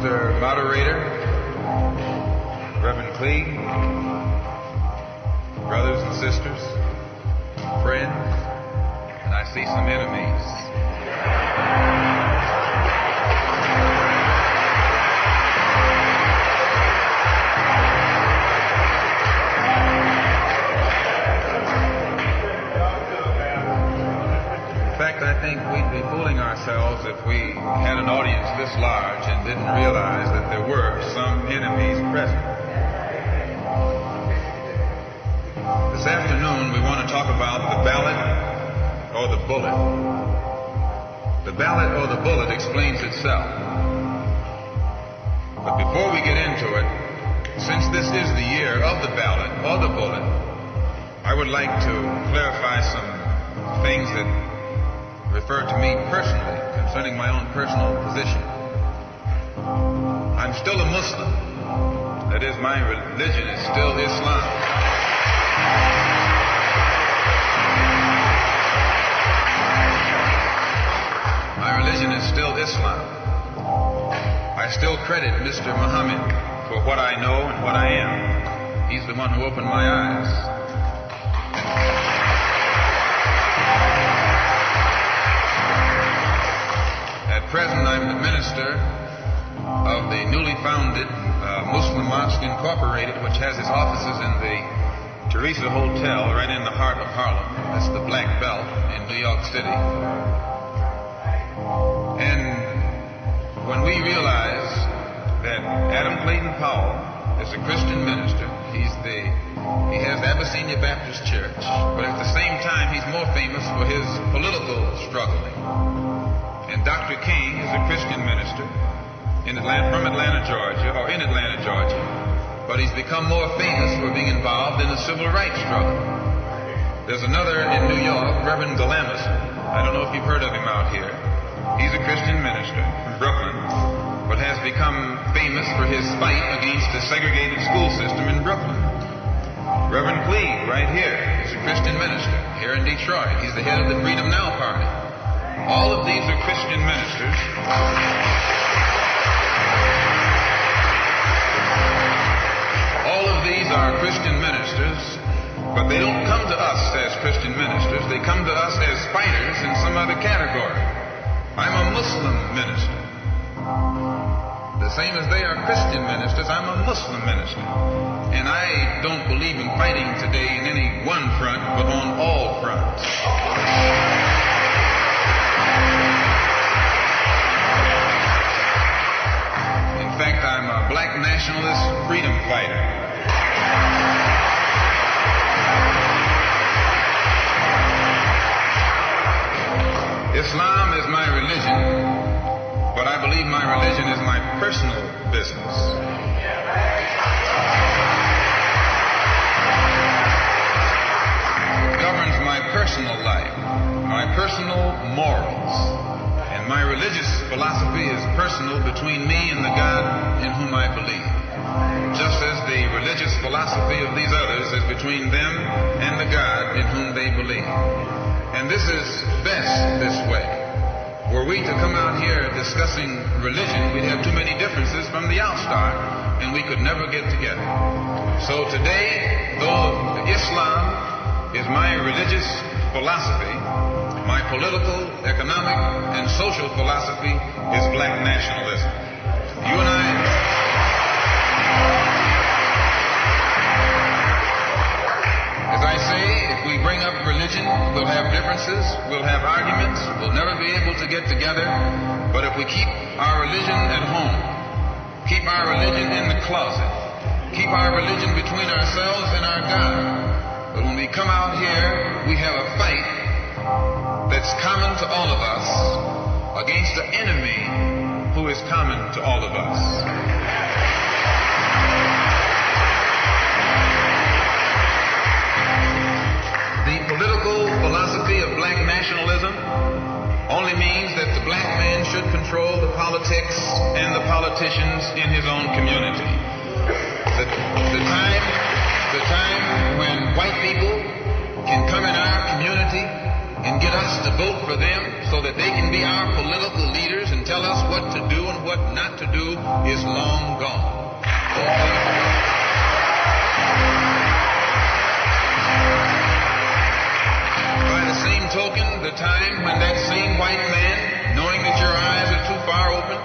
Mr. Moderator, Reverend Cleave, brothers and sisters, friends, and I see some enemies. In fact, I think we'd be fooling ourselves if we had an audience this large and didn't realize that there were some enemies present. This afternoon, we want to talk about the ballot or the bullet. The ballot or the bullet explains itself. But before we get into it, since this is the year of the ballot or the bullet, I would like to clarify some things that refer to me personally concerning my own personal position. I'm still a Muslim. That is, my religion is still Islam. My religion is still Islam. I still credit Mr. Muhammad for what I know and what I am. He's the one who opened my eyes. At present, I'm the minister of the newly founded Muslim Mosque Incorporated, which has its offices in the Teresa Hotel right in the heart of Harlem. That's the Black Belt in New York City. And when we realize that Adam Clayton Powell is a Christian minister, he has the Abyssinia Baptist Church, but at the same time he's more famous for his political struggling. And Dr. King is a Christian minister from Atlanta, Georgia, but he's become more famous for being involved in the civil rights struggle. There's another in New York, Reverend Galamison. I don't know if you've heard of him out here. He's a Christian minister from Brooklyn, but has become famous for his fight against the segregated school system in Brooklyn. Reverend Cleave, right here, is a Christian minister here in Detroit. He's the head of the Freedom Now Party. All of these are Christian ministers. All of these are Christian ministers, but they don't come to us as Christian ministers. They come to us as fighters in some other category. I'm a Muslim minister. The same as they are Christian ministers, I'm a Muslim minister. And I don't believe in fighting today in any one front, but on all fronts. In fact, I'm a black nationalist freedom fighter. Islam is my religion, but I believe my religion is my personal business. It governs my personal life, my personal morals, and my religious philosophy is personal between me and the God in whom I believe, just as the religious philosophy of these others is between them and the God in whom they believe. And this is best this way. Were we to come out here discussing religion, we'd have too many differences from the outstart, and we could never get together. So today, though Islam is my religious philosophy, my political, economic, and social philosophy is black nationalism. You and I... As I say, if we bring up religion, we'll have differences, we'll have arguments, we'll never be able to get together. But if we keep our religion at home, keep our religion in the closet, keep our religion between ourselves and our God, but when we come out here, we have a fight that's common to all of us against the enemy who is common to all of us. The political philosophy of black nationalism only means that the black man should control the politics and the politicians in his own community. The time when white people can come in our community and get us to vote for them so that they can be our political leaders and tell us what to do and what what not to do is long gone. By the same token, the time when that same white man, knowing that your eyes are too far open,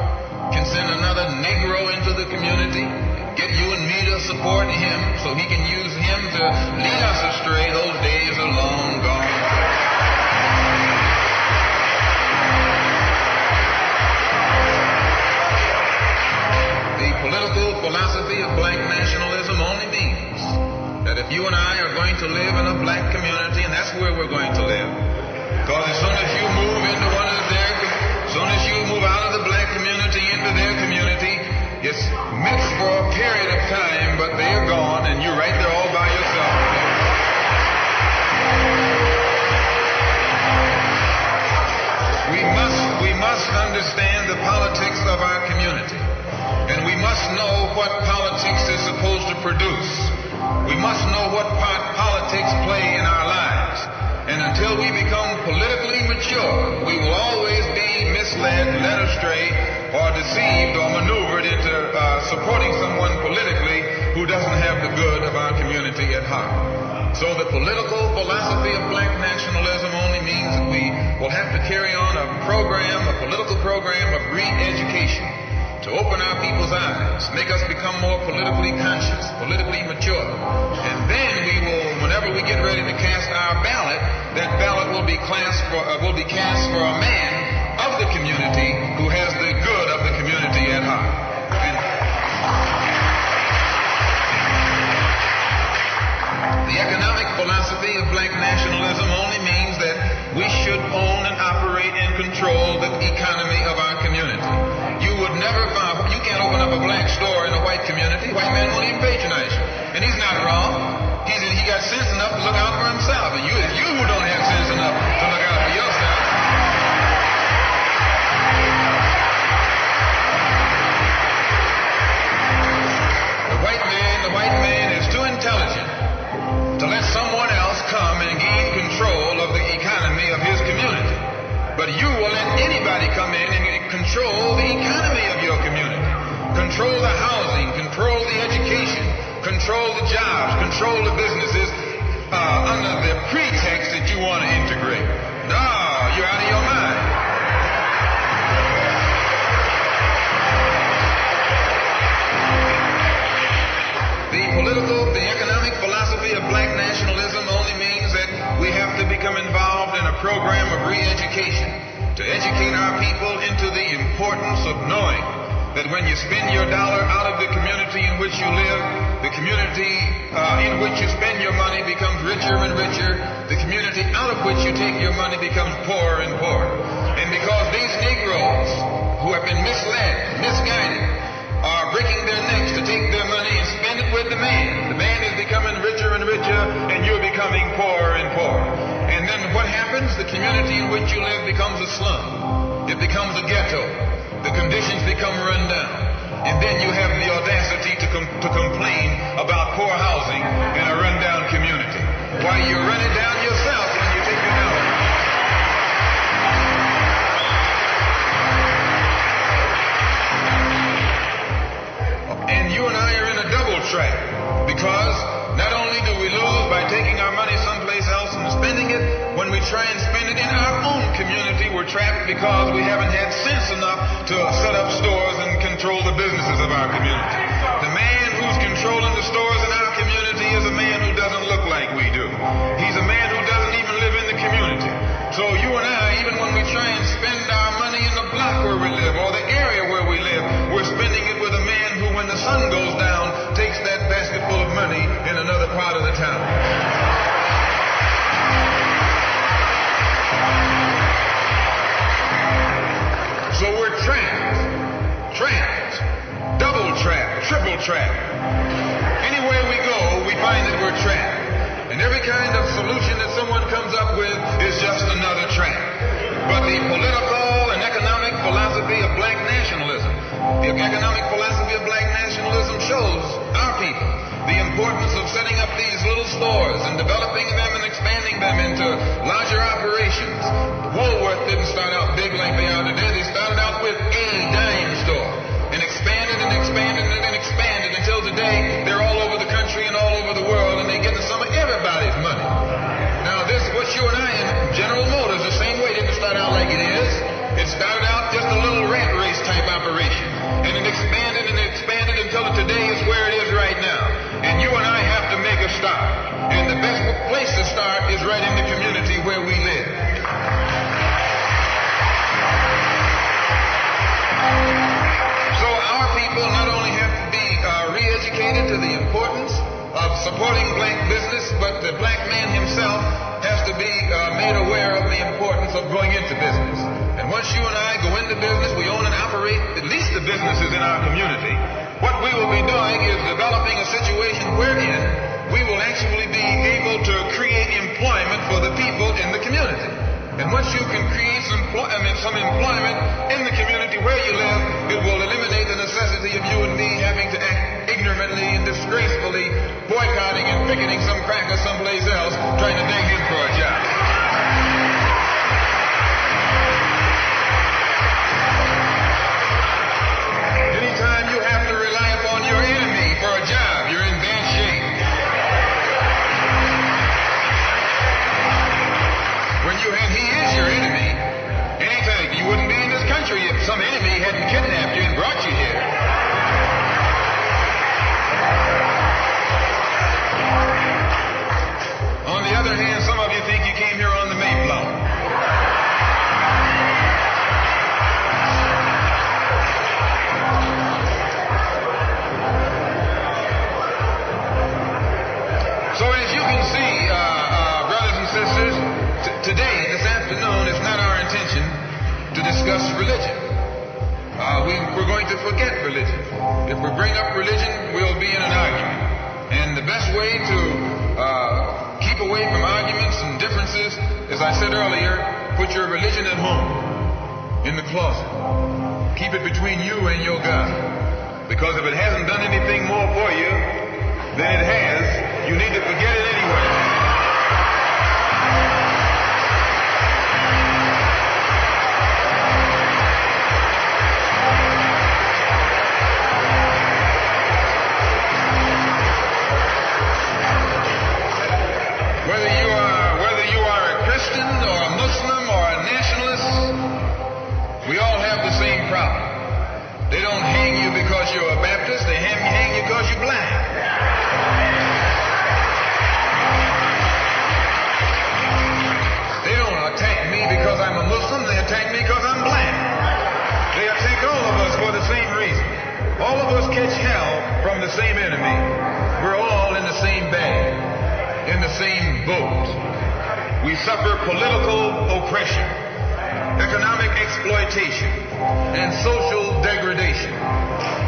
can send another Negro into the community, get you and me to support him so he can use him to lead us astray, those days are long gone. The political philosophy of black nationalism only means that if you and I are going to live in a black community, and that's where we're going to live, because as soon as you move into one of their, as soon as you move out of the black community into their community, it's mixed for a period of time, but they're gone, and you're right there all by yourself. We must understand the politics of our community, and we must know what politics is supposed to produce. We must know what part politics play in our lives. And until we become politically mature, we will always be misled, led astray, or deceived or maneuvered into supporting someone politically who doesn't have the good of our community at heart. So the political philosophy of black nationalism only means that we will have to carry on a political program of re-education to open our people's eyes, make us become more politically conscious, politically mature. And then we will, whenever we get ready to cast our ballot, that ballot will be cast for a man of the community who has the good of the community at heart. The economic philosophy of black nationalism only means that we should own and operate and control the economy of our community. You would never find, you can't open up a black store in a white community. White man won't even patronize you. And he's not wrong. He got sense enough to look out for himself. And it's you who don't have sense enough to look out for yourself. The white man is too intelligent to let someone else come and gain control of the economy of his community. But you will let anybody come in and control the economy of your community. Control the housing, control the education, control the jobs, control the businesses under the pretext that you want to integrate. No, you're out of your mind. The economic philosophy of black nationalism only means that we have to become involved in a program of re-education to educate our people into the importance of knowing that when you spend your dollar out of the community in which you live, the community in which you spend your money becomes richer and richer. The community out of which you take your money becomes poorer and poorer. And because these Negroes who have been misled, misguided, are breaking their necks to take their money and spend it with the man. The man is becoming richer and richer, and you're becoming poorer and poorer. And then what happens? The community in which you live becomes a slum. It becomes a ghetto. The conditions become run down. And then you have the audacity to complain about poor housing in a rundown community. Why, you run it down yourself when you take your dollar. And you and I are in a double trap, because not only do we lose by taking our money someplace else and spending it, when we try and spend it in our own community, we're trapped because we haven't had sense enough to set up stores and control the businesses of our community. The man who's controlling the stores in our community is a man who doesn't look like we do. He's a man who doesn't even live in the community. So you and I, even when we try and spend our money in the block where we live or the area where we live, we're spending it with a man who, when the sun goes down, takes that basket full of money in another part of the town. So we're trapped, double trapped, triple trapped. Anywhere we go, we find that we're trapped. And every kind of solution that someone comes up with is just another trap. But the political and economic philosophy of black nationalism, the economic philosophy of black nationalism shows our people the importance of setting up these little stores and developing them and expanding them into larger operations. Woolworth didn't start out big like they are today. They started out with a dime store. operation. And it expanded until today is where it is right now. And you and I have to make a start. And the best place to start is right in the community where we live. So our people not only have to be re-educated to the importance of supporting black business, but the black man himself has to be made aware of the importance of going into business. And once you and I go into business, we own and operate at least the businesses in our community. What we will be doing is developing a situation wherein we will actually be able to create employment for the people in the community. And once you can create some employment in the community where you live, it will eliminate the necessity of you and me having to act ignorantly and disgracefully, boycotting and picketing some cracker someplace else, trying to dig in for a job. Anytime you have to rely upon your enemy for a job, you're in bad shape. And he is your enemy. Anything, you wouldn't be in this country if some enemy hadn't kidnapped you and brought you here. On the other hand, some of you think you came here on the Mayflower. So as you can see, brothers and sisters, today, this afternoon, it's not our intention to discuss religion. We're going to forget religion. If we bring up religion, we'll be in an argument. And the best way to keep away from arguments and differences, as I said earlier, put your religion at home, in the closet. Keep it between you and your God. Because if it hasn't done anything more for you than it has, you need to forget it anyway. Whether you are a Christian or a Muslim or a nationalist, we all have the same problem. They don't hang you because you're a Baptist, they hang you because you're black. They don't attack me because I'm a Muslim, they attack me because I'm black. They attack all of us for the same reason. All of us catch hell from the same enemy. We're all in the same bag, in the same boat. We suffer political oppression, economic exploitation, and social degradation.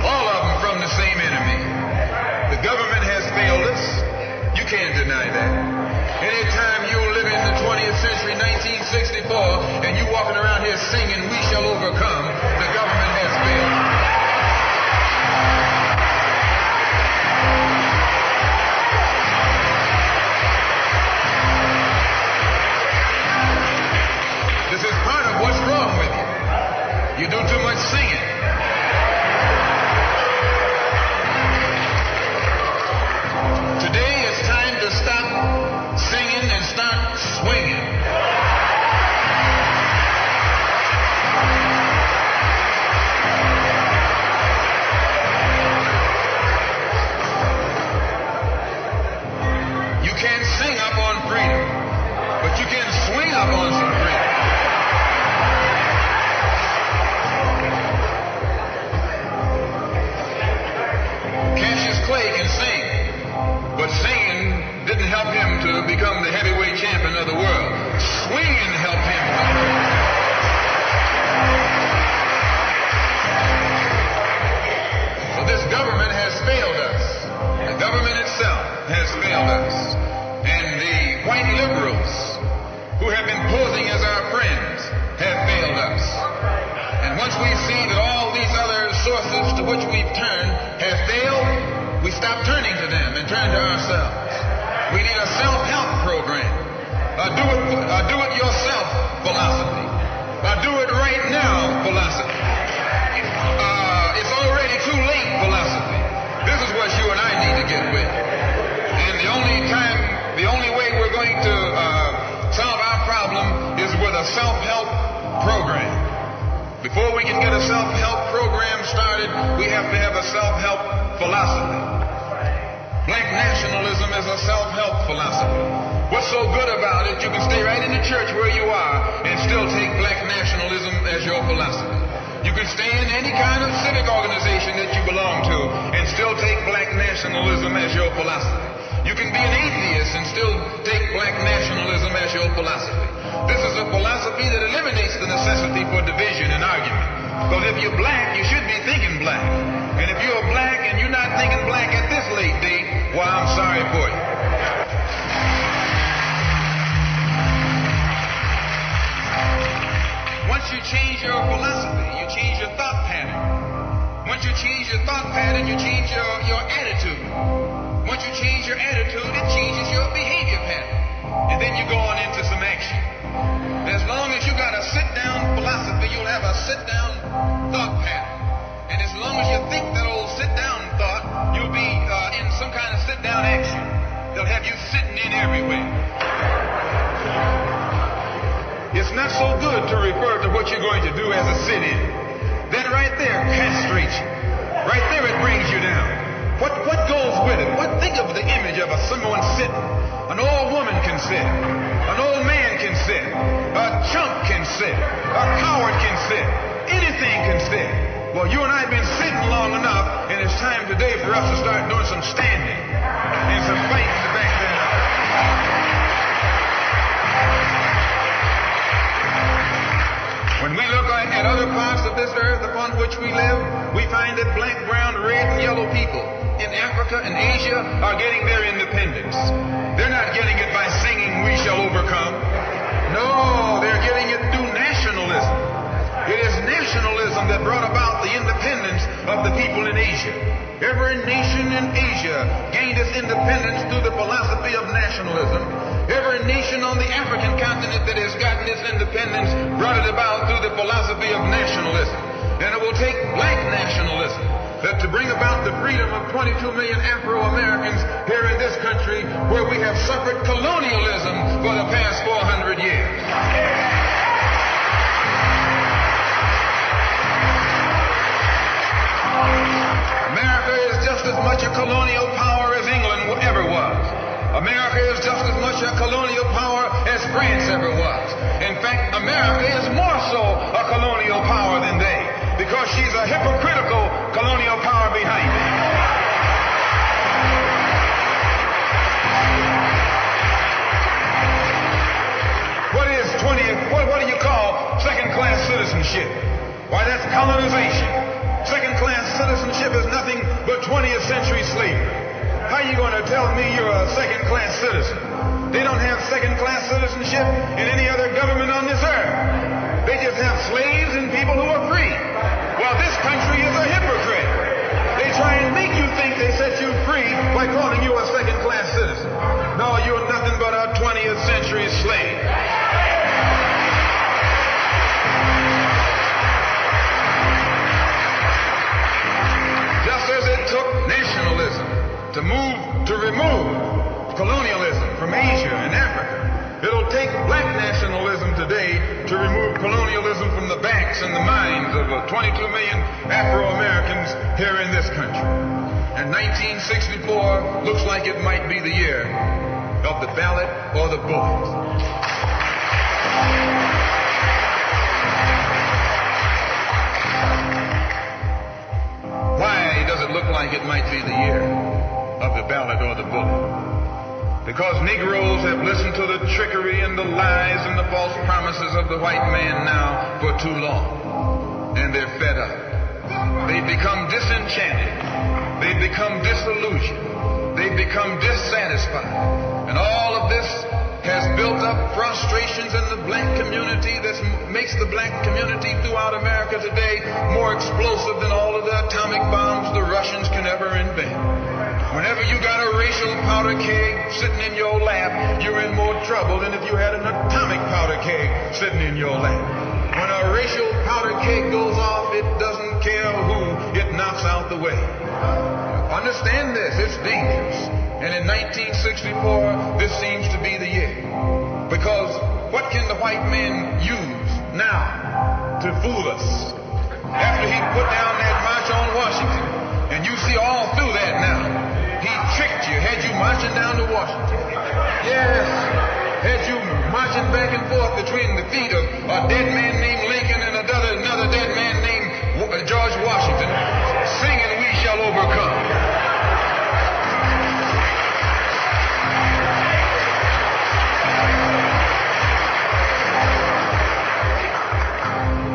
All of them from the same enemy. The government has failed us. You can't deny that. Anytime you live in the 20th century, 1964, and you walking around here singing, "We shall overcome," the government has failed. This is part of what's wrong with you. You do too much singing. Today it's time to stop singing and start swinging. You can't sing up on freedom, but you can swing up on some freedom. Cassius Clay can sing, but singing didn't help him to become the heavyweight champion of the world. Swinging helped him. So this government has failed us. The government itself has failed us. And the white liberals, who have been posing as our friends, have failed us. And once we see that all these other sources to which we've turned have failed, we stop turning to them and turn to ourselves. We need a self-help program, a do-it-yourself philosophy, a do-it-right-now philosophy. It's already too late philosophy. This is what you and I need to get with. And the only way we're going to solve our problem is with a self-help program. Before we can get a self-help program started, we have to have a self-help philosophy. Black nationalism is a self-help philosophy. What's so good about it, you can stay right in the church where you are and still take black nationalism as your philosophy. You can stay in any kind of civic organization that you belong to and still take black nationalism as your philosophy. You can be an atheist and still take black nationalism as your philosophy. This is a philosophy that eliminates the necessity for division and argument. Because if you're black, you should be thinking black. And if you're black and you're not thinking black at this late date, well, I'm sorry for you. Once you change your philosophy, you change your thought pattern. Once you change your thought pattern, you change your attitude. Once you change your attitude, it changes your behavior pattern. And then you go on into some action. As long as you got a sit-down philosophy, you'll have a sit-down thought pattern. And as long as you think that old sit-down thought, you'll be in some kind of sit-down action. They'll have you sitting in everywhere. It's not so good to refer to what you're going to do as a sit-in. That right there castrates you. Right there it brings you down. What goes with it? Think of the image of someone sitting. An old woman can sit. An old man can sit. A chump can sit. A coward can sit. Anything can sit. Well, you and I have been sitting long enough, and it's time today for us to start doing some standing and some fighting to back that up. When we look at other parts of this earth upon which we live, we find that black, brown, red, and yellow people in Africa and Asia are getting their independence. They're not getting it by singing, "We shall overcome." No, they're getting it through nationalism. It is nationalism that brought about the independence of the people in Asia. Every nation in Asia gained its independence through the philosophy of nationalism. Every nation on the African continent that has gotten its independence brought it about through the philosophy of nationalism. And it will take black nationalism to bring about the freedom of 22 million Afro-Americans here in this country where we have suffered colonialism for the past 400 years. America is just as much a colonial power as England ever was. America is just as much a colonial power as France ever was. In fact, America is more so a colonial power than they, because she's a hypocritical colonial power behind it. What do you call second-class citizenship? Why, that's colonization. Second-class citizenship is nothing but 20th century slavery. How are you going to tell me you're a second-class citizen? They don't have second-class citizenship in any other government on this earth. They just have slaves and people who are free. Well, this country is a hypocrite. They try and make you think they set you free by calling you a second-class citizen. No, you're nothing but a 20th century slave. Just as it took nationalism to remove colonialism from Asia and Africa, it'll take black nationalism today to remove colonialism from the backs and the minds of 22 million Afro-Americans here in this country. And 1964 looks like it might be the year of the ballot or the bullet. Why does it look like it might be the year of the ballot or the bullet? Because Negroes have listened to the trickery and the lies and the false promises of the white man now for too long. And they're fed up. They've become disenchanted. They've become disillusioned. They've become dissatisfied. And all of this has built up frustrations in the black community that makes the black community throughout America today more explosive than all of the atomic bombs the Russians can ever invent. Whenever you got a racial powder keg sitting in your lap, you're in more trouble than if you had an atomic powder keg sitting in your lap. When a racial powder keg goes off, it doesn't care who it knocks out the way. Understand this, it's dangerous. And in 1964, this seems to be the year. Because what can the white man use now to fool us? put down that march on Washington, and you see all through that now. He tricked you, had you marching down to Washington. Yes, had you marching back and forth between the feet of a dead man named Lincoln and another dead man named George Washington, singing "We Shall Overcome."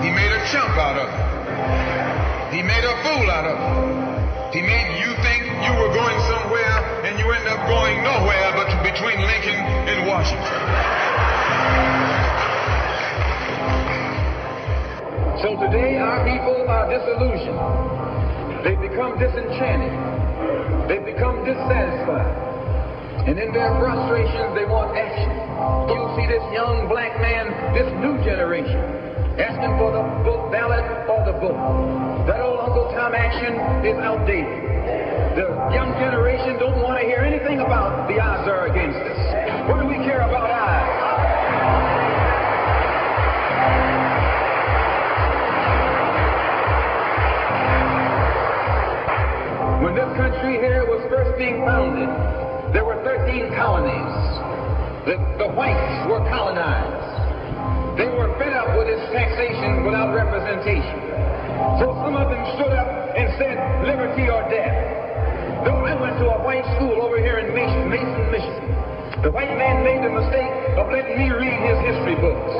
He made a chump out of it. He made a fool out of it. He made you think you were going somewhere, and you end up going nowhere but between Lincoln and Washington. So today our people are disillusioned. They've become disenchanted. They've become dissatisfied. And in their frustrations, they want action. You see this young black man, this new generation, asking for the vote ballot or the vote. That old Uncle Tom action is outdated. The young generation don't want to hear anything about the odds are against us. What do we care about odds? When this country here was first being founded, there were 13 colonies. The whites were colonized. They were fed up with this taxation without representation. So some of them stood up and said, liberty or death. Though I went to a white school over here in Mason, Michigan, the white man made the mistake of letting me read his history books.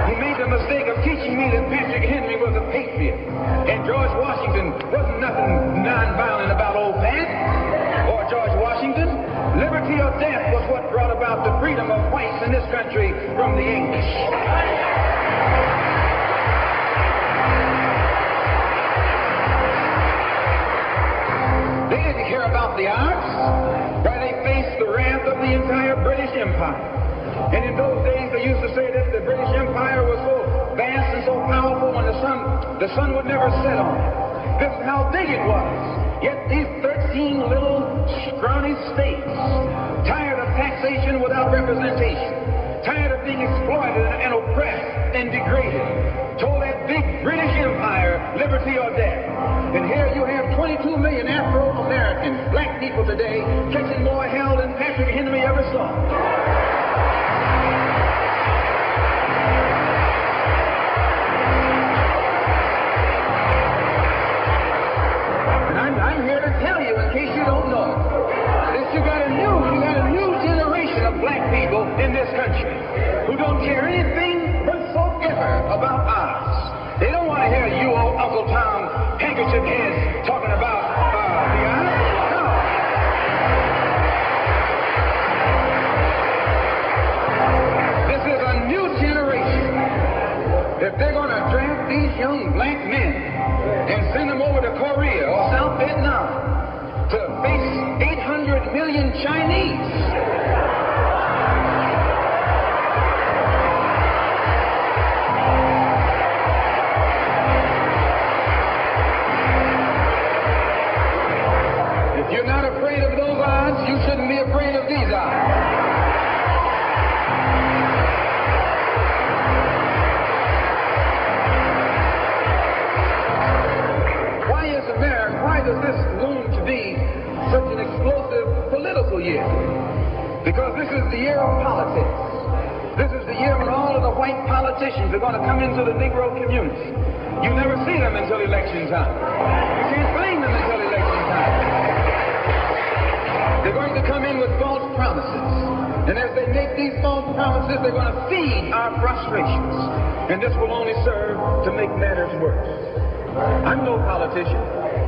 He made the mistake of teaching me that Patrick Henry was a patriot, and George Washington wasn't nothing nonviolent about old Pat or George Washington. Liberty or death was what brought about the freedom of whites in this country from the English. They didn't care about the arts, why they faced the wrath of the entire British Empire. And in those days, they used to say that the British Empire was so vast and so powerful when the sun would never set on it. This is how big it was. Yet these 13 little scrawny states, tired of taxation without representation, tired of being exploited and oppressed and degraded, told that big British Empire, liberty or death. And here you have 22 million Afro-Americans, black people today, catching more hell than Patrick Henry ever saw. I'm here to tell you, in case you don't know it, that you got a new generation of black people in this country who don't care anything whatsoever about odds. They don't want to hear you old Uncle Tom handkerchief heads talking about the odds. No. This is a new generation. If they're going to draft these young black men and send them over to Korea or South Vietnam to face 800 million Chinese. If you're not afraid of those odds, you shouldn't be afraid of these odds. Why does this loom to be such an explosive political year? Because this is the year of politics. This is the year when all of the white politicians are going to come into the Negro community. You never see them until election time. You can't blame them until election time. They're going to come in with false promises. And as they make these false promises, they're going to feed our frustrations. And this will only serve to make matters worse. I'm no politician.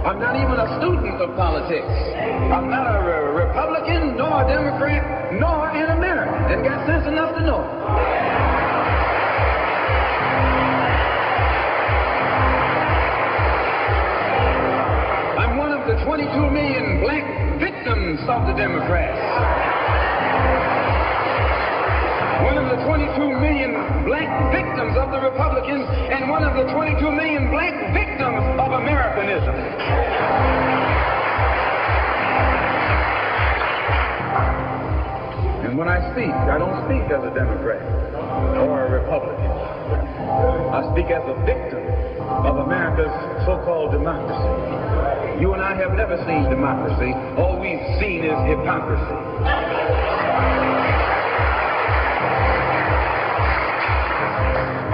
I'm not even a student of politics. I'm not a Republican, nor a Democrat, nor an American. And got sense enough to know. I'm one of the 22 million black victims of the Democrats. One of the 22 million black victims of the Republicans, and one of the 22 million black victims of Americanism. And when I speak, I don't speak as a Democrat or a Republican. I speak as a victim of America's so-called democracy. You and I have never seen democracy. All we've seen is hypocrisy.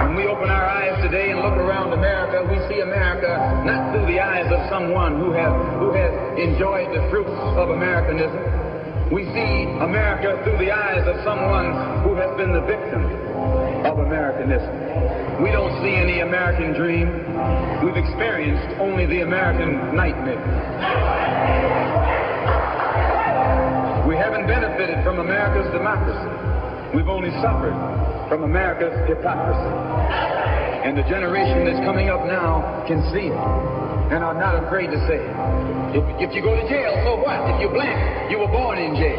When we open our eyes today and look around America, we see America not through the eyes of someone who has enjoyed the fruits of Americanism. We see America through the eyes of someone who has been the victim of Americanism. We don't see any American dream. We've experienced only the American nightmare. We haven't benefited from America's democracy. We've only suffered from America's hypocrisy. And the generation that's coming up now can see it and are not afraid to say it. If you go to jail, so what? If you're black, you were born in jail.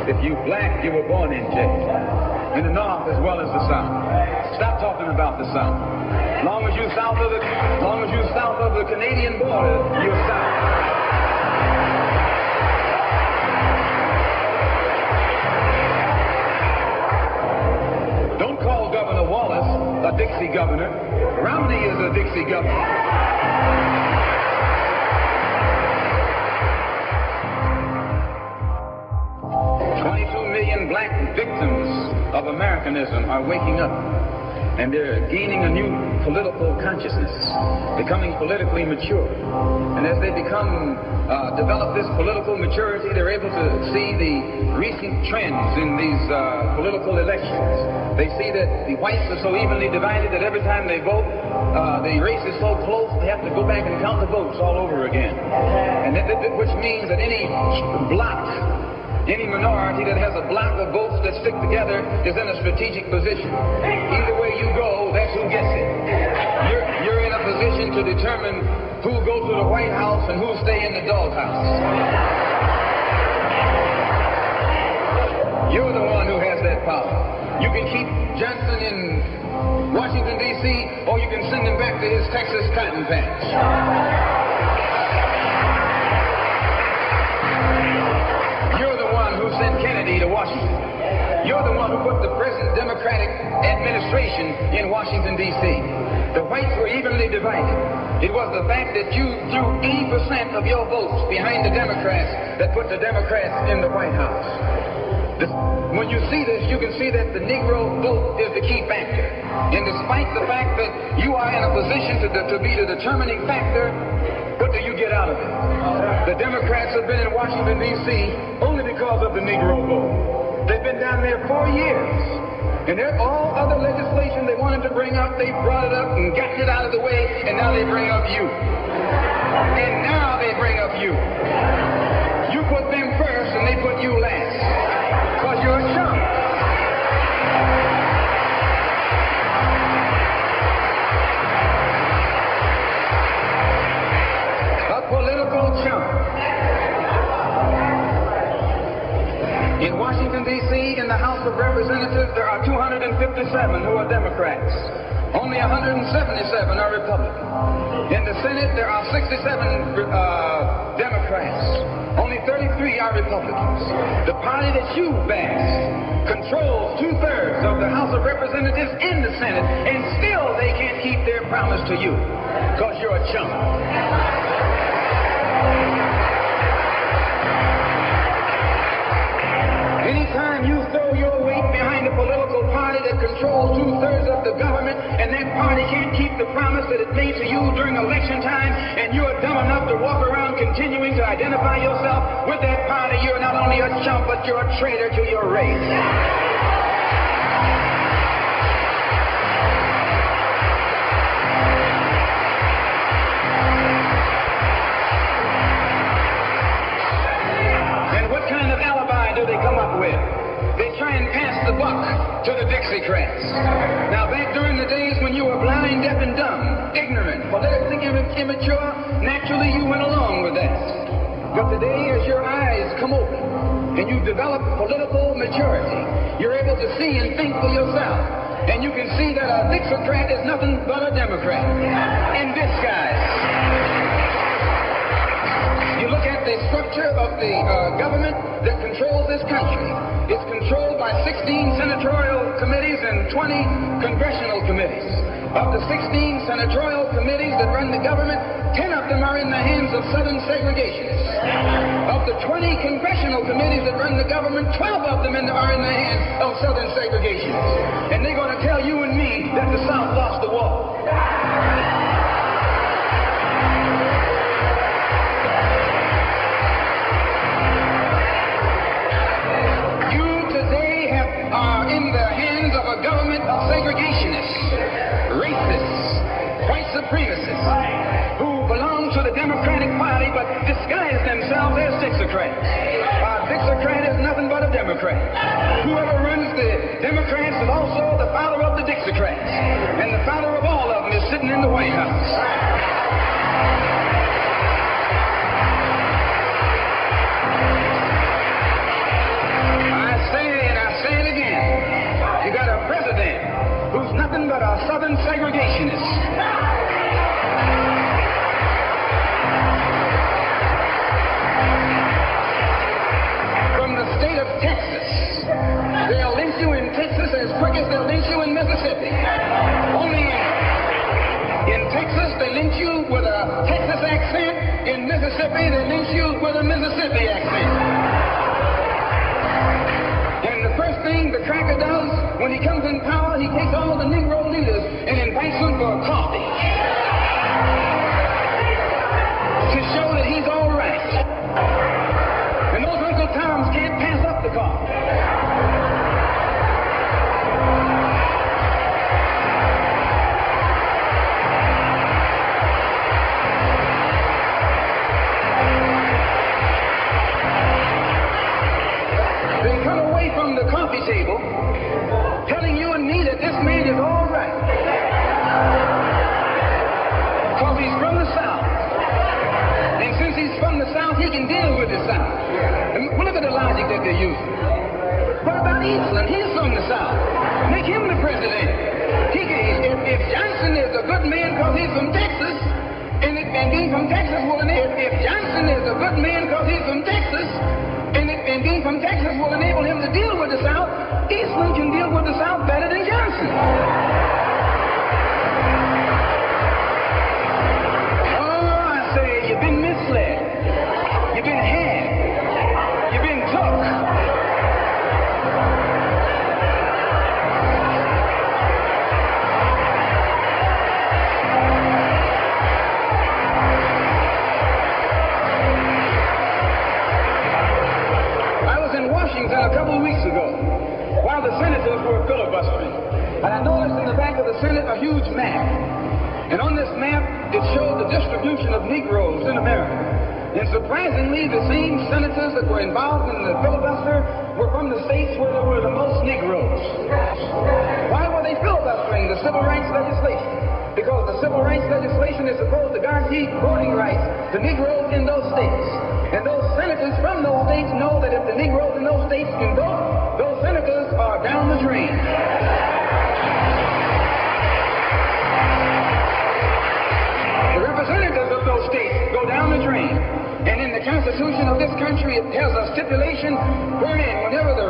If you're black, you were born in jail. In the North as well as the South. Stop talking about the South. As long as you're south of the Canadian border, you're South. Governor Wallace, a Dixie governor. Romney is a Dixie governor. 22 million black victims of Americanism are waking up, and they're gaining a new political consciousness, becoming politically mature. And as they develop this political maturity, they're able to see the recent trends in these political elections. They see that the whites are so evenly divided that every time they vote, the race is so close, they have to go back and count the votes all over again. And which means that any block, any minority that has a block of votes that stick together is in a strategic position. Either way you go, that's who gets it. You're in a position to determine who goes to the White House and who stay in the doghouse. You're the one who has that power. You can keep Johnson in Washington, D.C., or you can send him back to his Texas cotton patch. You're the one who sent Kennedy to Washington. You're the one who put the present Democratic administration in Washington, D.C. The whites were evenly divided. It was the fact that you threw 80% of your votes behind the Democrats that put the Democrats in the White House. When you see this, you can see that the Negro vote is the key factor. And despite the fact that you are in a position to be the determining factor, what do you get out of it? The Democrats have been in Washington, D.C. only because of the Negro vote. They've been down there 4 years. And all other legislation they wanted to bring up, they brought it up and gotten it out of the way, and now they bring up you. And now they bring up you. You put them first and they put you last. Because you're a chump. A political chump. In Washington, D.C., in the House of Representatives, there are 257 who are Democrats. Only 177 are Republicans. In the Senate, there are 67 Democrats. Only 33 are Republicans. The party that you backed controls 2/3 of the House of Representatives in the Senate, and still they can't keep their promise to you, because you're a chump. Anytime you throw your weight behind a political party that controls 2/3 of the government, and that party can't keep the promise that it made to you during election time, and you're dumb enough to walk around continuing to identify yourself with that party, you're not only a chump, but you're a traitor to your race. Do they come up with? They try and pass the buck to the Dixiecrats. Now, back during the days when you were blind, deaf, and dumb, ignorant, politically immature, naturally you went along with that. But today, as your eyes come open and you develop political maturity, you're able to see and think for yourself. And you can see that a Dixiecrat is nothing but a Democrat in disguise. You look at the structure of the government that controls this country. It's controlled by 16 senatorial committees and 20 congressional committees. Of the 16 senatorial committees that run the government, 10 of them are in the hands of Southern segregationists. Of the 20 congressional committees that run the government, 12 of them are in the hands of Southern segregationists. And they're going to tell you and me that the South lost the war. Are in the hands of a government of segregationists, racists, white supremacists, who belong to the Democratic Party but disguise themselves as Dixiecrats. Dixiecrat is nothing but a Democrat. Whoever runs the Democrats is also the father of the Dixiecrats, and the father of all of them is sitting in the White House. Who's nothing but a Southern segregationist. From the state of Texas. They'll lynch you in Texas as quick as they'll lynch you in Mississippi. Only in Texas they lynch you with a Texas accent. In Mississippi they lynch you with a Mississippi accent. The first thing the cracker does when he comes in power, he takes all the Negro leaders and invites them for a coffee to show that he's all right. And those Uncle Toms can't pass up the coffee. From the coffee table, telling you and me that this man is all right. Because he's from the South. And since he's from the South, he can deal with the South. And look at the logic that they're using. What about Eastland? He's from the South. Make him the president. If Johnson is a good man because he's from Texas, and being from Texas will enable, if Johnson is a good man because he's from Texas, and being from Texas will enable him to deal with the South, Eastland can deal with the South better than Johnson. Oh, I say, you've been misled. You've been had. You've been took. A couple of weeks ago, while the senators were filibustering, and I noticed in the back of the Senate a huge map. And on this map, it showed the distribution of Negroes in America. And surprisingly, the same senators that were involved in the filibuster were from the states where there were the most Negroes. Why were they filibustering the civil rights legislation? Because the civil rights legislation is supposed to guarantee voting rights to Negroes in those states. And those senators from those states know that if the Negroes in those states can vote, those senators are down the drain. The representatives of those states go down the drain. And in the Constitution of this country, it has a stipulation wherein whenever the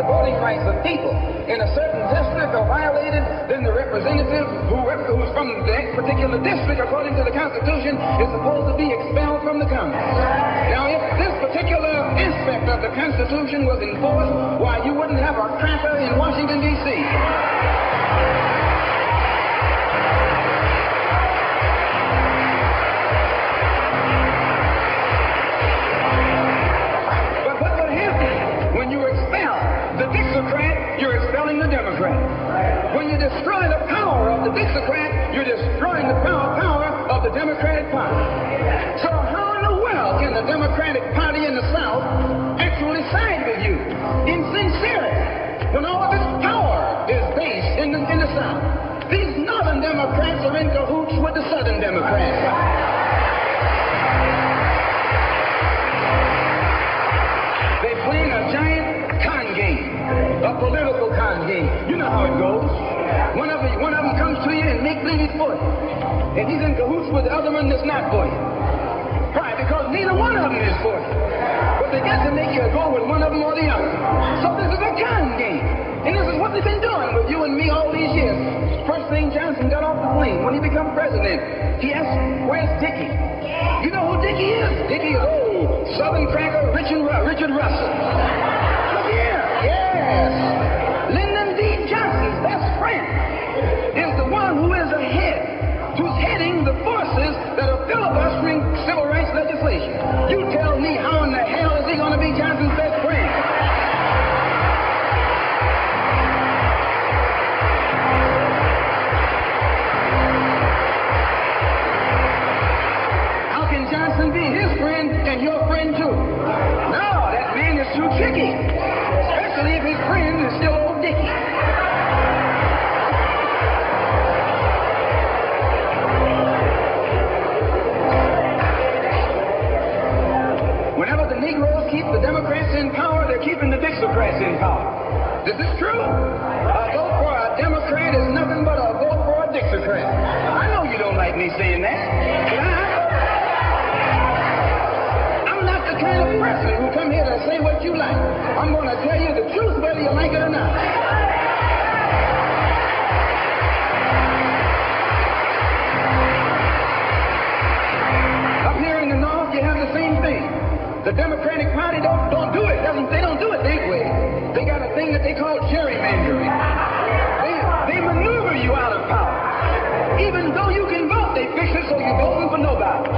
voting rights of people in a certain district are violated, then the representative who's from that particular district, according to the Constitution, is supposed to be expelled from the Congress. Now, if this particular aspect of the Constitution was enforced, why, you wouldn't have a cracker in Washington, D.C. You're expelling the Democrat. When you destroy the power of the Dixiecrat, you're destroying the power of the Democratic Party. So how in the world can the Democratic Party in the South actually side with you in sincerity when all of its power is based in the South? These Northern Democrats are in cahoots with the Southern Democrats. They're playing a giant con game. A political con game. You know how it goes. One of them comes to you and make believe he's for you. And he's in cahoots with the other one that's not for you. Why? Because neither one of them is for you. But they got to make you go with one of them or the other. So this is a con game. And this is what they've been doing with you and me all these years. First thing Johnson got off the plane, when he became president, he asked, where's Dickie? You know who Dickie is? Dickie is old Southern cracker Richard Russell. Look here. Yes. Lyndon D. Johnson's best friend is the one who is ahead, who's heading the forces that are filibustering civil rights legislation. You tell me, how in the hell is he going to be Johnson's best friend? How can Johnson be his friend and your friend too? No, that man is too tricky, especially if his friend is still old Dickie. Whenever the Negroes keep the Democrats in power, they're keeping the Dixocrats in power. This is true. A vote for a Democrat is nothing but a vote for a Dixocrat. I know you don't like me saying that, but I'm not the kind of person who come here to say what you like. I'm going to tell you the truth whether you like it or not. Up here in the North, you have the same thing. The Democratic Party don't do it. They don't do it their way. They got a thing that they call gerrymandering. They maneuver you out of power. Even though you can vote, they fix it so you're voting for nobody.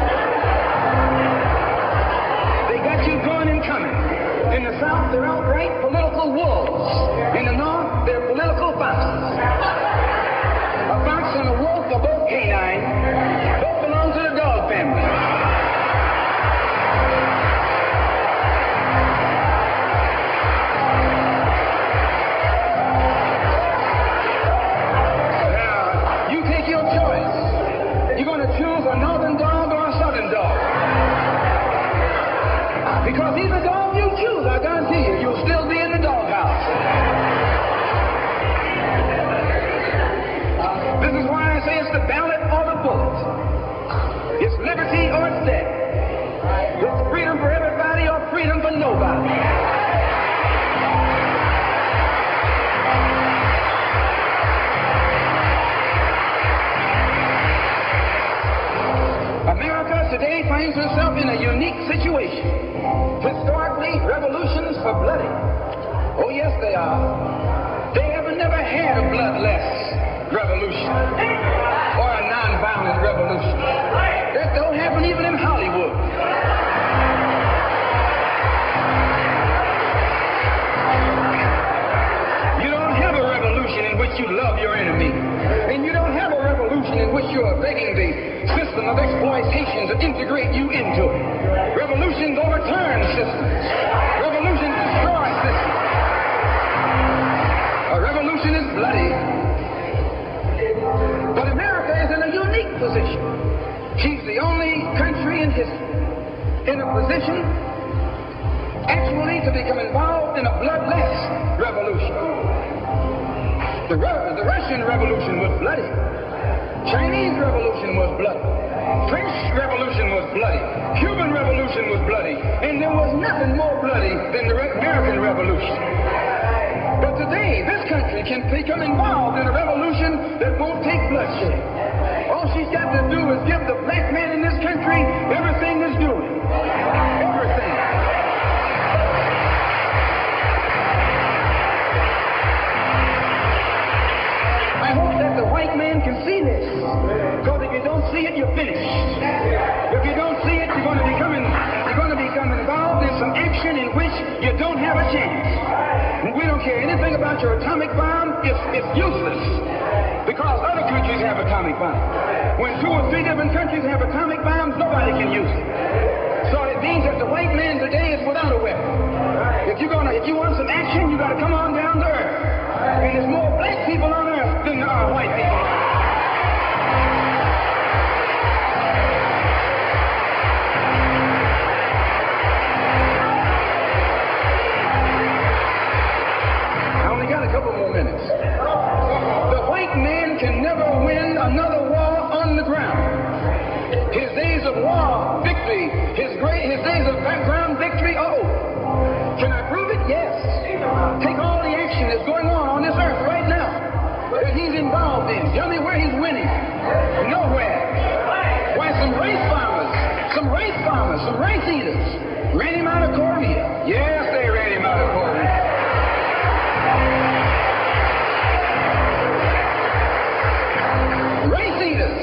They got you going and coming. In the South, they're outright political wolves. In the North, they're political foxes. A fox and a wolf are both canine. Both belong to the dog family. Choose a northern dog or a southern dog. Because either dog you choose, I guarantee you, you'll still be in the doghouse. This is why I say it's the ballot or the bullet. It's liberty or it's death. It's freedom for everybody or freedom for nobody. America today finds herself in a unique situation. Historically, revolutions are bloody. Oh, yes, they are. They have never had a bloodless revolution or a nonviolent revolution. That don't happen even in Hollywood. You don't have a revolution in which you love your enemy. And you don't have a revolution in which you are begging the system of exploitation to integrate you into it. Revolutions overturn systems. Revolutions destroy systems. A revolution is bloody. But America is in a unique position. She's the only country in history in a position actually to become involved in a bloodless revolution. The Russian Revolution was bloody. Chinese Revolution was bloody. French Revolution was bloody. Cuban Revolution was bloody. And there was nothing more bloody than the American Revolution. But today, this country can become involved in a revolution that won't take bloodshed. All she's got to do is give the black man in this country everything that's due. Everything. I hope that the white man can see this. Because if you don't see it, you're finished. If you don't see it, you're going to become involved in some action in which you don't have a chance. And we don't care anything about your atomic bomb. It's useless. Because other countries have atomic bombs. When 2 or 3 different countries have atomic bombs, nobody can use it. So it means that the white man today is without a weapon. If you want some action, you got to come on down to earth. And there's more black people on earth than there are white people. I only got a couple more minutes. The white man can never win another war on the ground. His days of war, victory, his some rice farmers, some rice eaters, ran him out of Korea. Yes, they ran him out of Korea. Rice eaters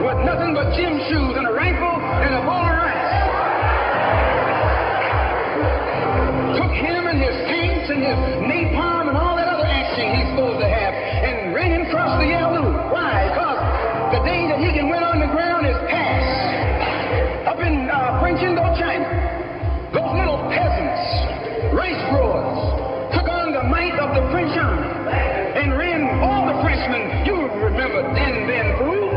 with nothing but gym shoes and a rifle and a bowl of rice. Took him and his tanks and his napalm and all that other action he's supposed to have and ran him across the Yalu. Why? Because the day that he can win on the ground is past. Up in French Indochina, those little peasants, rice growers, took on the might of the French army and ran all the Frenchmen. You remember Dien Bien Phu?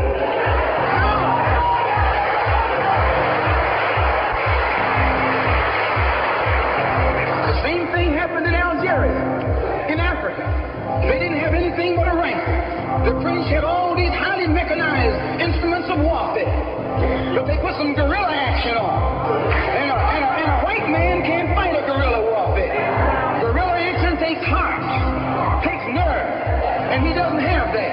The same thing happened in Algeria, in Africa. They didn't have anything but a rifle. The French had all these highly mechanized instruments of warfare, but they put some guerrilla action on. And a white man can't fight a guerrilla warfare. Guerrilla action takes heart, takes nerve, and he doesn't have that.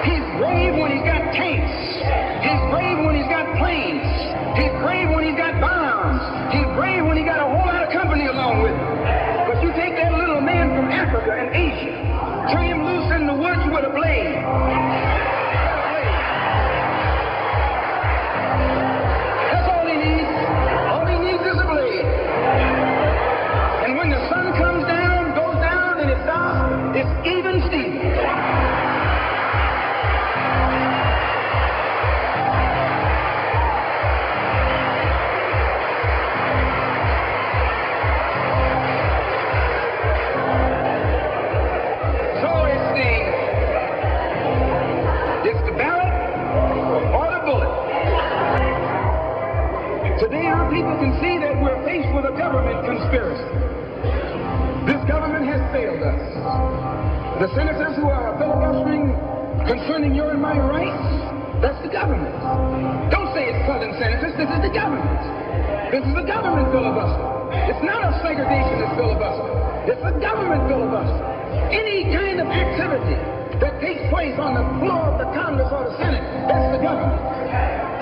He's brave when he's got tanks. He's brave when he's got planes. He's brave when he's got bombs. He's brave when he got a whole lot of company along with him. But you take that little man from Africa and Asia, turn him loose in the woods with a blade. That's all he needs. All he needs is a blade. And when the sun comes down, goes down, and it's dark, it's even Steven. Today our people can see that we're faced with a government conspiracy. This government has failed us. The senators who are filibustering concerning your and my rights, that's the government. Don't say it's Southern senators, this is the government. This is the government filibuster. It's not a segregationist filibuster. It's a government filibuster. Any kind of activity that takes place on the floor of the Congress or the Senate, that's the government.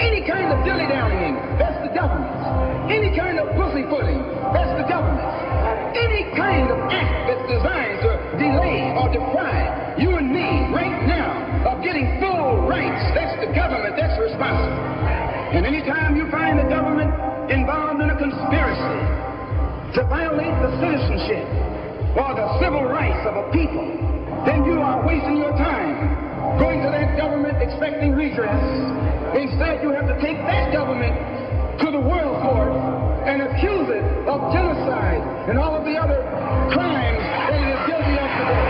Any kind of dilly-dallying, that's the government. Any kind of pussyfooting, that's the government. Any kind of act that's designed to delay or deprive you and me right now of getting full rights, that's the government that's responsible. And anytime you find the government involved in a conspiracy to violate the citizenship or the civil rights of a people, then you are wasting your time going to that government expecting redress. Instead, you have to take that government to the World Court and accuse it of genocide and all of the other crimes that it is guilty of today.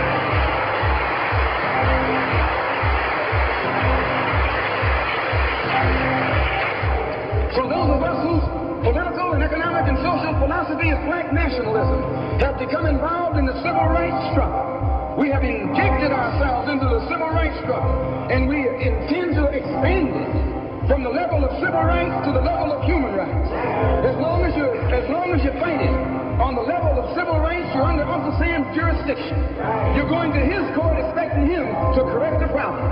So those of us whose political and economic and social philosophy is black nationalism have become involved in the civil rights struggle. We have injected ourselves into the civil rights struggle, and we intend to expand it from the level of civil rights to the level of human rights. As long as you fight it on the level of civil rights, you're under Uncle Sam's jurisdiction. You're going to his court expecting him to correct the problem.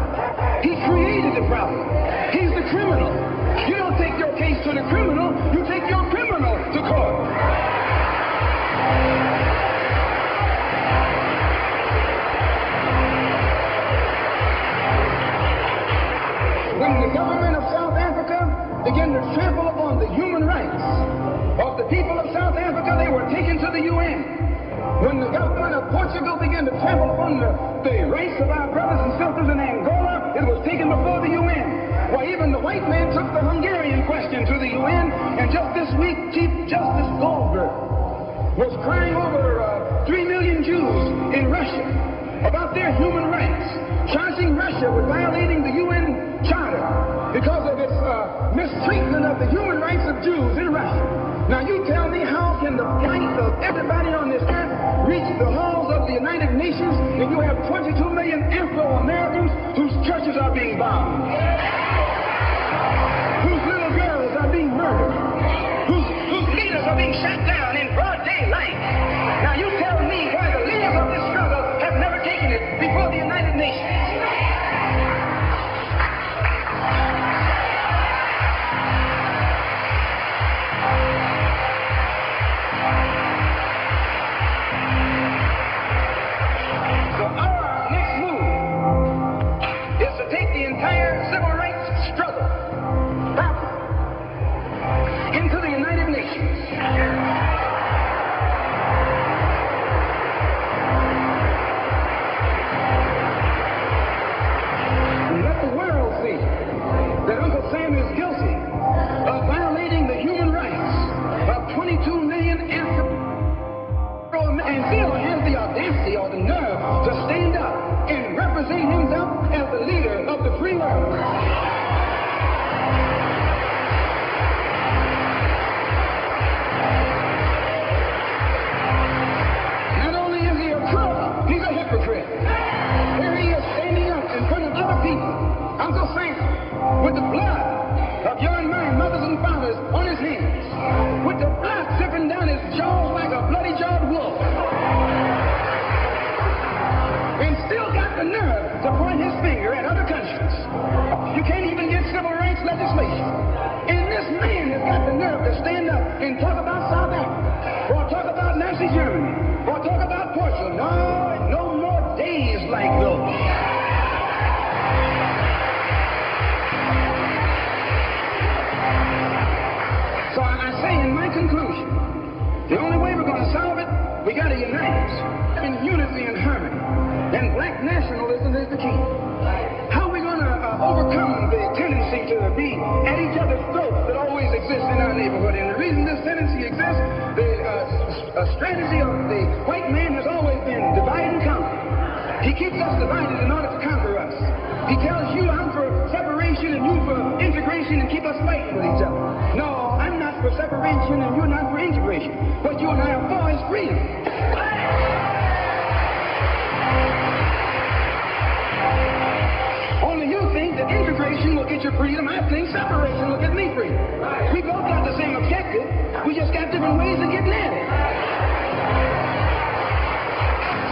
He created the problem. He's the criminal. You don't take your case to the criminal, you take your criminal to court. When the government of South Africa began to trample upon the human rights of the people of South Africa, they were taken to the UN. When the government of Portugal began to trample upon the rights of our brothers and sisters in Angola, it was taken before the UN. Why, even the white man took the Hungarian question to the UN, and just this week, Chief Justice Goldberg was crying over 3 million Jews in Russia about their human rights, charging Russia with violating the UN Charter because of its mistreatment of the human rights of Jews in Russia. Now you tell me, how can the plight of everybody on this earth reach the halls of the United Nations if you have 22 million Afro-Americans whose churches are being bombed, whose little girls are being murdered, whose leaders are being shot down in broad daylight? Now you tell me why the leaders of this struggle have never taken it before the United Nations. finger at other countries. You can't even get civil rights legislation. And this man has got the nerve to stand up and talk about South Africa, or talk about Nazi Germany, or talk about Portugal. No more days like those. So I say in my conclusion, the only way we're going to solve it, we got to unite in unity and harmony. And black nationalism is the key. How are we going to overcome the tendency to be at each other's throats that always exists in our neighborhood? And the reason this tendency exists, the strategy of the white man has always been divide and conquer. He keeps us divided in order to conquer us. He tells you I'm for separation and you for integration and keep us fighting with each other. No, I'm not for separation and you're not for integration. What you and I are for is freedom. Only you think that integration will get you freedom. I think separation will get me free. We both got the same objective. We just got different ways of getting at it.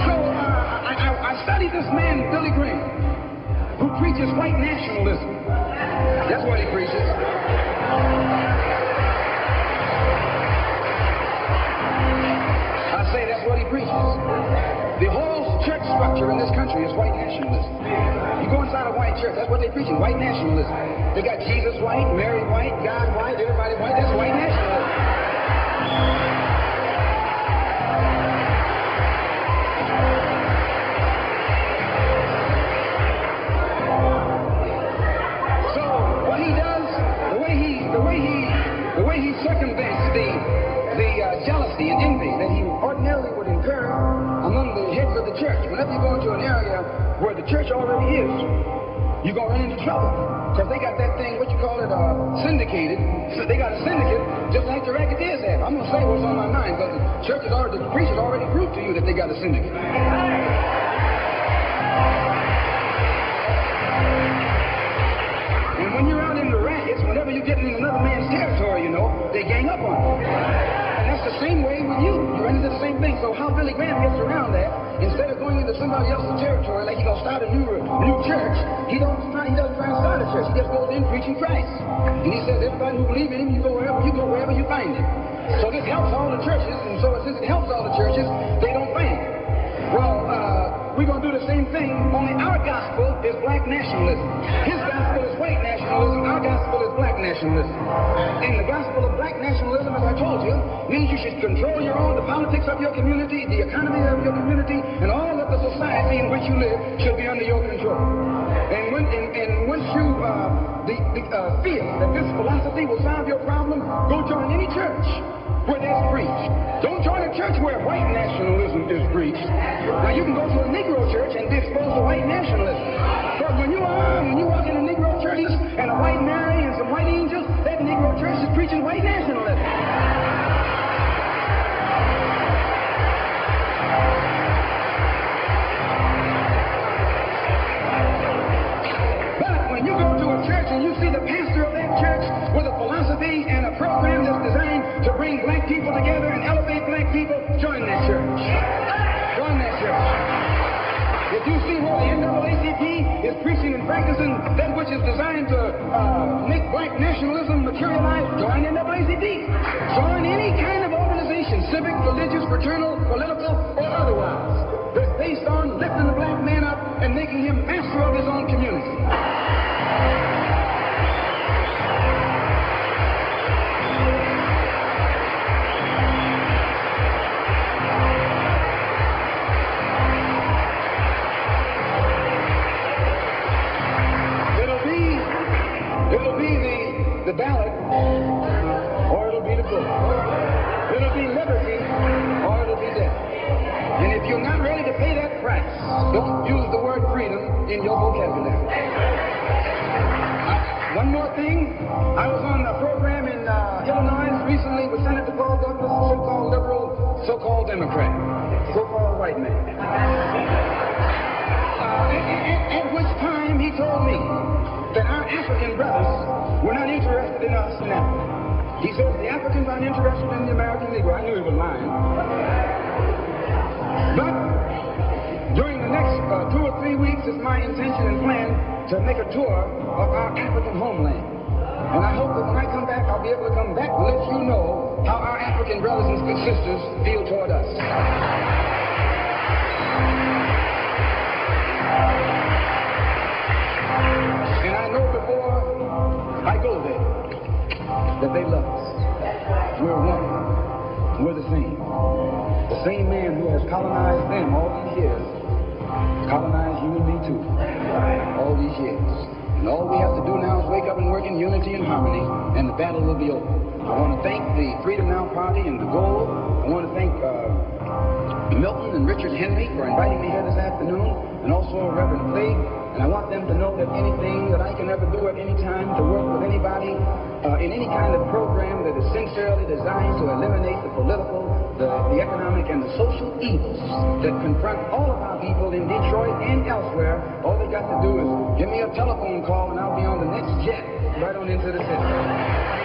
So I studied this man, Billy Graham, who preaches white nationalism. That's what he preaches. I say that's what he preaches. The whole church structure in this country is white nationalism. You go inside a white church, that's what they're preaching, white nationalism. They got Jesus white, Mary white, God white, everybody white. That's white nationalism. The way he circumvents the jealousy and envy that he ordinarily would incur among the heads of the church. Whenever you go into an area where the church already is, you're going to run into trouble. Because they got that thing, what you call it, syndicated. So they got a syndicate, just like the racketeers have. I'm going to say what's on my mind, because the church has already, the preachers already proved to you that they got a syndicate. And when you're out in the rackets, whenever you're getting in another man's territory, you know, they gang up on you. And that's the same way with you. You run into the same thing. So how Billy Graham gets around that, instead of going into somebody else's territory, like he's going to start a new church, he doesn't try and start a church. He just goes in preaching Christ. And he says, everybody who believes in him, you go wherever you find him. So this helps all the churches, and so since it helps all the churches, they don't find it. Well, we're going to do the same thing, only our gospel is black nationalism. His gospel is white nationalism, our gospel is black nationalism. And the gospel of black nationalism, as I told you, means you should control your own, the politics of your community, the economy of your community, and all of the society in which you live should be under your control. And once you feel that this philosophy will solve your problem, go join any church where there's preached. Don't join a church where white nationalism is preached. Now you can go to a Negro church and be exposed to white nationalism. But when you walk in a Negro churches and a white Mary and some white angels, that Negro church is preaching white nationalism. But when you go to a church and you see the pastor of that church with a philosophy and a program that's designed to bring black people together and elevate black people, join that church. Join that church. If you see where the NAACP is preaching and practicing that which is designed to make black nationalism materialize, join NAACP. Join any kind of organization, civic, religious, fraternal, political, or otherwise, that's based on lifting the black man up and making him master of his own community. The ballot, or it'll be the book. It'll be liberty, or it'll be death. And if you're not ready to pay that price, don't use the word freedom in your vocabulary. One more thing. I was on a program in Illinois recently with Senator Paul Douglas, a so-called liberal, so-called Democrat, so-called white man. At which time he told me that our African brothers were not interested in us now. He said the Africans aren't interested in the American Negro. I knew he was lying. But during the the next 2 or 3 weeks, it's my intention and plan to make a tour of our African homeland. And I hope that when I come back, I'll be able to come back to let you know how our African brothers and sisters feel toward us. And I know before I go there that they love us. We're one. We're the same. The same man who has colonized them all these years colonized you and me too. All these years. And all we have to do now is wake up and work in unity and harmony, and the battle will be over. I want to thank the Freedom Now Party and the Goal. I want to thank Milton and Richard Henry for inviting me here this afternoon, and also Reverend Blake. And I want them to know that anything that I can ever do at any time to work with anybody in any kind of program that is sincerely designed to eliminate the political, the economic, and the social evils that confront all of our people in Detroit and elsewhere, all they got to do is give me a telephone call and I'll be on the next jet right on into the city.